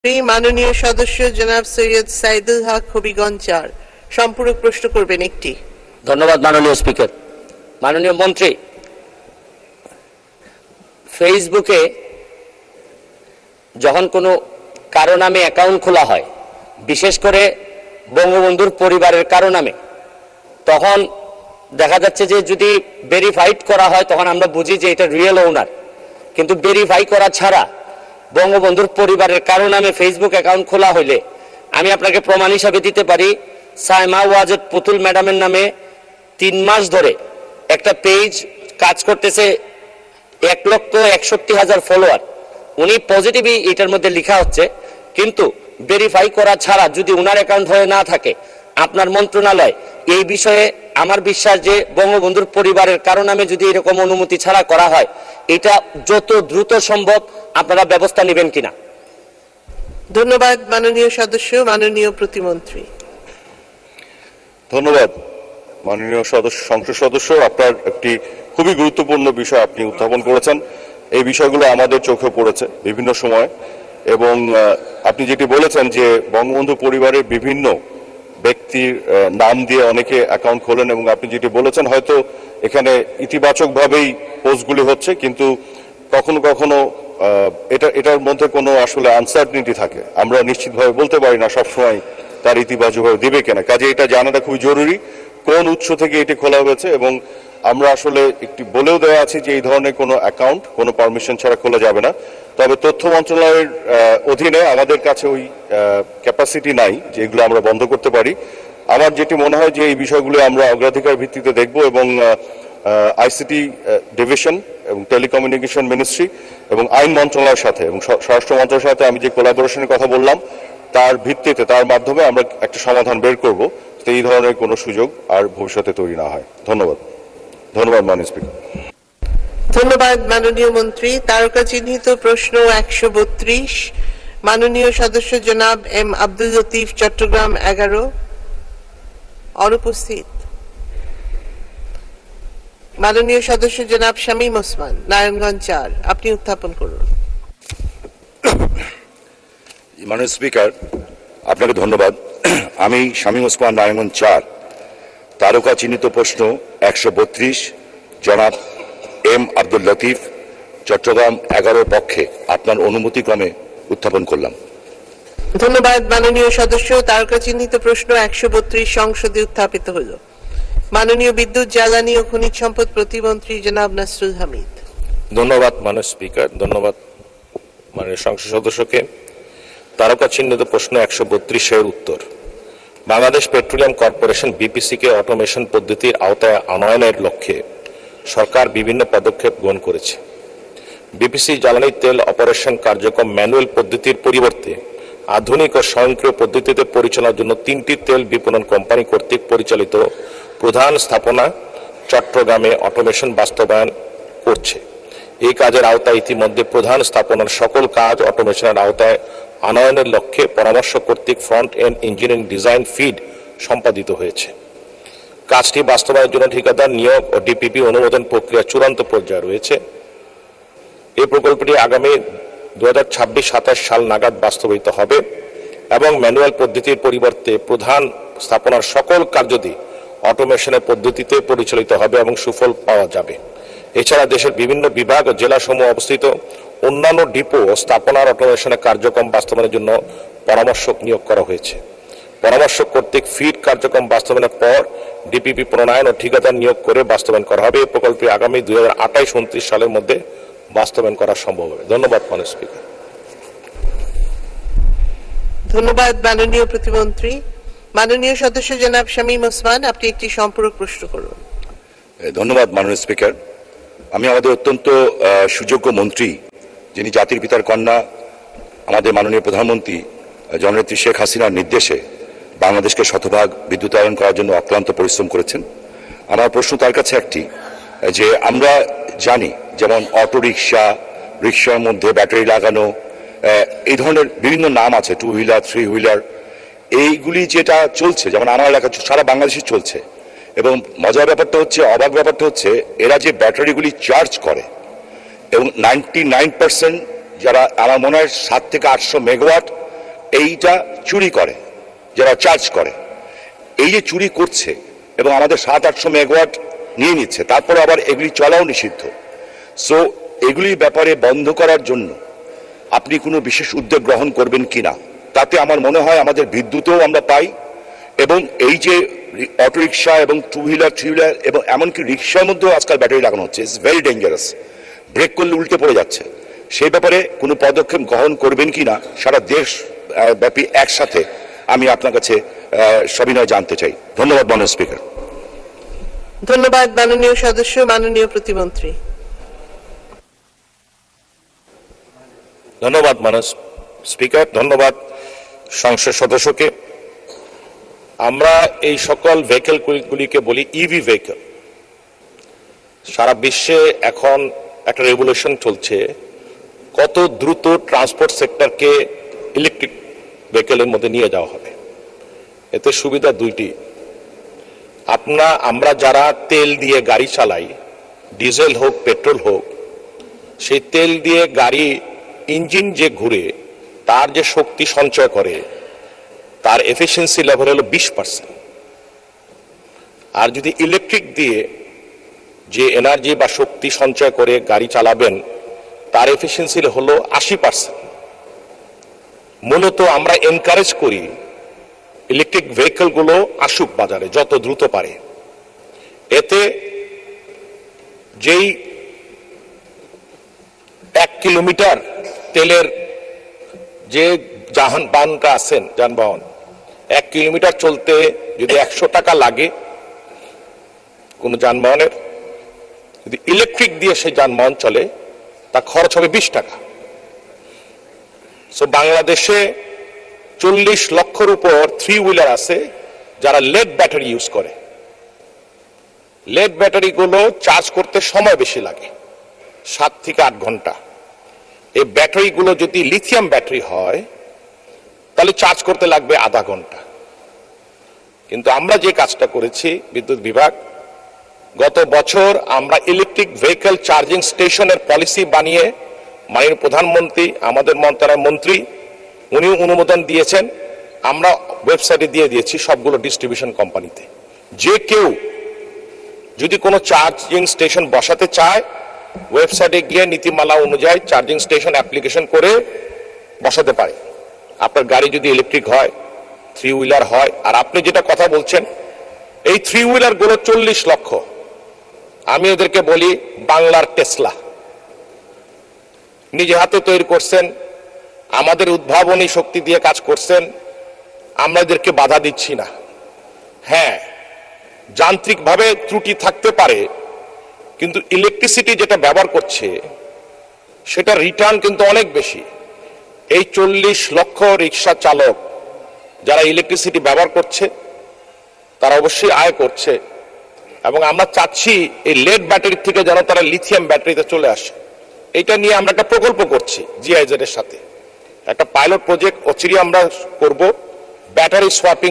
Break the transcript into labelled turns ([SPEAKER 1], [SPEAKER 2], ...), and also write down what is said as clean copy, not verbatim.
[SPEAKER 1] মাননীয় সদস্য জনাব সৈয়দ সাইদুল হক হবিগঞ্জ ৪ সম্পূরক প্রশ্ন করবেন একটি।
[SPEAKER 2] ধন্যবাদ মাননীয় স্পিকার। মাননীয় মন্ত্রী, ফেসবুকে যখন কোনো কারো নামে অ্যাকাউন্ট খোলা হয়, বিশেষ করে বঙ্গবন্ধুর পরিবারের কারো নামে, তখন দেখা যাচ্ছে যে যদি ভেরিফাইড করা হয় তখন আমরা বুঝি যে এটা রিয়েল ওনার, কিন্তু ভেরিফাই করা ছাড়া বঙ্গবন্ধুর পরিবারের কারো নামে ফেসবুক অ্যাকাউন্ট খোলা হইলে আমি আপনাকে প্রমাণ হিসাবে দিতে পারি, সাইমা ওয়াজেদ পুতুল ম্যাডামের নামে ৩ মাস ধরে একটা পেজ কাজ করতেছে, ১,৬১,০০০ ফলোয়ার। উনি পজিটিভই এটার মধ্যে লেখা হচ্ছে, কিন্তু ভেরিফাই করা ছাড়া যদি উনার অ্যাকাউন্ট হয়ে না থাকে, আপনার মন্ত্রণালয় এই বিষয়ে আমার বিশ্বাস যে বঙ্গবন্ধুর পরিবারের কারো নামে যদি এরকম অনুমতি ছাড়া করা হয়, এটা যত দ্রুত সম্ভব আপনারা ব্যবস্থা নেবেন কিনা।
[SPEAKER 1] ধন্যবাদ মাননীয় সদস্য। মাননীয় প্রতিমন্ত্রী।
[SPEAKER 3] ধন্যবাদ মাননীয় সংসদ সদস্য, আপনার একটি খুবই গুরুত্বপূর্ণ বিষয় আপনি উত্থাপন করেছেন। এই বিষয়গুলো আমাদের চোখে পড়েছে বিভিন্ন সময়, এবং আপনি যেটি বলেছেন যে বঙ্গবন্ধু পরিবারের বিভিন্ন ব্যক্তির নাম দিয়ে অনেকে অ্যাকাউন্ট খোলেন, এবং আপনি যেটি বলেছেন হয়তো এখানে ইতিবাচকভাবেই পোস্টগুলি হচ্ছে, কিন্তু কখনো কখনো এটার মধ্যে কোনো আসলে আনসার্টেনিটি থাকে, আমরা নিশ্চিতভাবে বলতে পারি না সবসময় তার ইতিবাচকভাবে দেবে কিনা। কাজে এটা জানাটা খুবই জরুরি, কোন উৎস থেকে এটি খোলা হয়েছে, এবং আমরা আসলে একটি বলেও দেওয়া আছে যে এই ধরনের কোনো অ্যাকাউন্ট কোনো পারমিশন ছাড়া খোলা যাবে না। তবে তথ্য মন্ত্রণালয়ের অধীনে আমাদের কাছে ওই ক্যাপাসিটি নাই যে এগুলো আমরা বন্ধ করতে পারি। আমার যেটি মনে হয় যে এই বিষয়গুলো আমরা অগ্রাধিকার ভিত্তিতে দেখব, এবং আইসিটি ডিভিশন এবং টেলিকমিউনিকেশন মিনিস্ট্রি এবং আইন মন্ত্রণালয়ের সাথে এবং স্বরাষ্ট্র মন্ত্রণালয়ের সাথে আমি যে কোলাবোরেশনের কথা বললাম, তার ভিত্তিতে তার মাধ্যমে আমরা একটা সমাধান বের করব, যাতে এই ধরনের কোনো সুযোগ আর ভবিষ্যতে তৈরি না হয়। ধন্যবাদ। ধন্যবাদ মাননীয় স্পিকার।
[SPEAKER 1] ধন্যবাদ মাননীয় মন্ত্রী। তারকা চিহ্নিত প্রশ্ন ১৩২, মাননীয় সদস্য জনাব এম আব্দুল লতিফ, চট্টগ্রাম ১১ অনুপস্থিত। মাননীয় সদস্য জনাব শামীম ওসমান, নারায়ণগঞ্জ ৪ আপনি উত্থাপন করুন।
[SPEAKER 4] মাননীয় স্পিকার, আপনাকে ধন্যবাদ। আমি শামীম ওসমান, নারায়ণগঞ্জ ৪ তারকা চিহ্নিত প্রশ্ন ১৩২ জনাব এম আব্দুল লতিফ, চট্টগ্রাম ১১ পক্ষে আপনার অনুমতিক্রমে উত্থাপন করলাম।
[SPEAKER 1] ধন্যবাদ মাননীয় সদস্য। তারকা চিহ্নিত প্রশ্ন ১৩২ সংসদে উত্থাপিত হল। মাননীয় বিদ্যুৎ, জ্বালানি ও খনিজ সম্পদ প্রতিমন্ত্রী জনাব নাসরুল হামিদ।
[SPEAKER 5] ধন্যবাদ মাননীয় স্পিকার। ধন্যবাদ মাননীয় সংসদ সদস্যকে। তারকা চিহ্নিত প্রশ্ন ১৩২ উত্তর। বাংলাদেশ পেট্রোলিয়াম কর্পোরেশন বিপিসিকে অটোমেশন পদ্ধতির আওতায় আনয়নের লক্ষ্যে সরকার বিভিন্ন পদক্ষেপ গ্রহণ করেছে। বিপিসি জ্বালানি তেল অপারেশন কার্যক্রম ম্যানুয়াল পদ্ধতির পরিবর্তে আধুনিক ও স্বয়ংক্রিয় পদ্ধতিতে পরিচালনার জন্য ৩টি তেল বিপণন কোম্পানি কর্তৃক পরিচালিত প্রধান স্থাপনা চট্টগ্রামে অটোমেশন বাস্তবায়ন করছে। এই কাজের আওতায় ইতিমধ্যে প্রধান স্থাপনার সকল কাজ অটোমেশনের আওতায় আনয়নের লক্ষ্যে পরামর্শ কর্তৃক front end engineering design feed সম্পাদিত হয়েছে। কাজটি বাস্তবায়নের জন্য ঠিকাদার নিয়োগ ও ডিপিপি অনুমোদন প্রক্রিয়া চূড়ান্ত পর্যায়ে রয়েছে। এই প্রকল্পটি আগামী 2026-27 সাল নাগাদ বাস্তবায়িত হবে এবং ম্যানুয়াল পদ্ধতির পরিবর্তে প্রধান স্থাপনার সকল কার্যাদি অটোমেশনের পদ্ধতিতে পরিচালিত হবে এবং সুফল পাওয়া যাবে। এছাড়া দেশের বিভিন্ন বিভাগ ও জেলাসমূহ অবস্থিত অন্যান্য ডিপো ও স্থাপনার অটোমেশনের কার্যক্রম বাস্তবায়নের জন্য পরামর্শক নিয়োগ করা হয়েছে। পরামর্শক কর্তৃক ফিড কার্যক্রম বাস্তবায়নের পর ডিপিপি প্রণয়ন ও ঠিকাদার নিয়োগ করে বাস্তবায়ন করা হবে। এই প্রকল্পে আগামী 2028-29 সালের মধ্যে বাস্তবায়ন করা সম্ভব হবে। ধন্যবাদ মাননীয় স্পিকার।
[SPEAKER 1] ধন্যবাদ মাননীয় প্রতিমন্ত্রী। মাননীয় সদস্য জনাব শামীম ওসমান, আপনি একটি সম্পূরক প্রশ্ন করুন।
[SPEAKER 4] ধন্যবাদ মাননীয় স্পিকার। আমি আমাদের অত্যন্ত সুযোগ্য মন্ত্রী, যিনি জাতির পিতার কন্যা, আমাদের মাননীয় প্রধানমন্ত্রী জননেত্রী শেখ হাসিনার নির্দেশে বাংলাদেশকে শতভাগ বিদ্যুতায়ন করার জন্য অক্লান্ত পরিশ্রম করেছেন। আমার প্রশ্ন তার কাছে একটি, যে আমরা জানি যেমন অটো রিক্সা, রিক্সার মধ্যে ব্যাটারি লাগানো, এই ধরনের বিভিন্ন নাম আছে, 2 হুইলার 3 হুইলার, এইগুলি যেটা চলছে, যেমন আমার এলাকা সারা বাংলাদেশে চলছে, এবং মজার ব্যাপারটা হচ্ছে, অবাক ব্যাপারটা হচ্ছে, এরা যে ব্যাটারিগুলি চার্জ করে এবং 99% যারা, আমার মনে হয় 700 থেকে 800 মেগাওয়াট এইটা চুরি করে, যারা চার্জ করে, এই যে চুরি করছে এবং আমাদের 700-800 মেগাওয়াট নিয়ে নিচ্ছে, তারপরে আবার এগুলি চলাও নিষিদ্ধ। সো এগুলির ব্যাপারে বন্ধ করার জন্য আপনি কোনো বিশেষ উদ্যোগ গ্রহণ করবেন কিনা, তাতে আমার মনে হয় আমাদের বিদ্যুৎও আমরা পাই, এবং এই যে অটোরিকশা এবং টু হুইলার, থ্রি হুইলার এবং এমনকি রিক্সার মধ্যেও আজকাল ব্যাটারি লাগানো হচ্ছে, ইটস ভেরি ডেঞ্জারাস, ব্রেক করলে উল্টে পড়ে যাচ্ছে। সেই ব্যাপারে কোনো পদক্ষেপ গ্রহণ করবেন কিনা সারা দেশ ব্যাপী একসাথে আমি আপনার কাছে সবিনয় জানতে চাই। ধন্যবাদ মাননীয় স্পিকার।
[SPEAKER 1] ধন্যবাদ মাননীয় সদস্য। মাননীয় প্রতিমন্ত্রী।
[SPEAKER 5] ধন্যবাদ মাননীয় স্পিকার, ধন্যবাদ সংসদ সদস্যকে। আমরা এই সকল ভেহিকলগুলিকে বলি ইভি ভেহিকল। সারা বিশ্বে এখন একটা রেভলিউশন চলছে, কত দ্রুত ট্রান্সপোর্ট সেক্টরকে ইলেকট্রিক ভেহিকলের মধ্যে নিয়ে যাওয়া হবে। এতে সুবিধা দুইটি, আমরা যারা তেল দিয়ে গাড়ি চালাই, ডিজেল হোক পেট্রোল হোক, সেই তেল দিয়ে গাড়ি ইঞ্জিন যে ঘুরে তার যে শক্তি সঞ্চয় করে তার এফিসিয়েন্সি লেভেল হলো 20%। আর যদি ইলেকট্রিক দিয়ে যে এনার্জি বা শক্তি সঞ্চয় করে গাড়ি চালাবেন তার এফিসিয়েন্সি হলো 80%। মূলত আমরা এনকারেজ করি ইলেকট্রিক ভেহিকল গুলো আসুক বাজারে যত দ্রুত পারে। এতে যেই 1 কিলোমিটার তেলের যে যানবাহনটা আছেন, যানবাহন 1 কিলোমিটার চলতে যদি 100 টাকা লাগে কোন যানবাহনের, যদি ইলেকট্রিক দিয়ে সেই যানবাহন চলে তা খরচ হবে 20 টাকা। সো বাংলাদেশে 40 লক্ষের উপর থ্রি হুইলার আছে যারা লেড ব্যাটারি ইউজ করে। লেড ব্যাটারি গুলো চার্জ করতে সময় বেশি লাগে, 7 থেকে 8 ঘন্টা। এই ব্যাটারি গুলো যদি লিথিয়াম ব্যাটারি হয় তাহলে চার্জ করতে লাগবে আধা ঘন্টা। কিন্তু আমরা যে কাজটা করেছি বিদ্যুৎ বিভাগ, গত বছর আমরা ইলেকট্রিক ভেহিকল চার্জিং স্টেশনের পলিসি বানিয়ে মাননীয় প্রধানমন্ত্রী, আমাদের মন্ত্রণালয়ের মন্ত্রী উনি অনুমোদন দিয়েছেন, আমরা ওয়েবসাইটে দিয়ে দিয়েছি সবগুলো ডিস্ট্রিবিউশন কোম্পানিতে। যে কেউ যদি কোনো চার্জিং স্টেশন বসাতে চায় ওয়েবসাইটে গিয়ে নীতিমালা অনুযায়ী চার্জিং স্টেশন অ্যাপ্লিকেশন করে বসাতে পারে। আপনার গাড়ি যদি ইলেকট্রিক হয়, থ্রি হুইলার হয়, আর আপনি যেটা কথা বলছেন এই থ্রি হুইলার গুলো 40 লক্ষ, আমি ওদেরকে বলি বাংলার টেসলা। নিজে হাতে তৈরি করছেন, আমাদের উদ্ভাবনী শক্তি দিয়ে কাজ করছেন, আমরা এদেরকে বাধা দিচ্ছি না। হ্যাঁ, যান্ত্রিকভাবে ত্রুটি থাকতে পারে, কিন্তু ইলেকট্রিসিটি যেটা ব্যবহার করছে সেটা রিটার্ন কিন্তু অনেক বেশি। এই 40 লক্ষ রিক্সা চালক যারা ইলেকট্রিসিটি ব্যবহার করছে তারা অবশ্যই আয় করছে, এবং আমরা চাচ্ছি এই লেড ব্যাটারি থেকে যেন তারা লিথিয়াম ব্যাটারিতে চলে আসে। এটা নিয়ে আমরা একটা প্রকল্প করছি জিআইজেড এর সাথে, একটা পাইলট প্রজেক্ট অচিরে আমরা করব, ব্যাটারি সোয়াপিং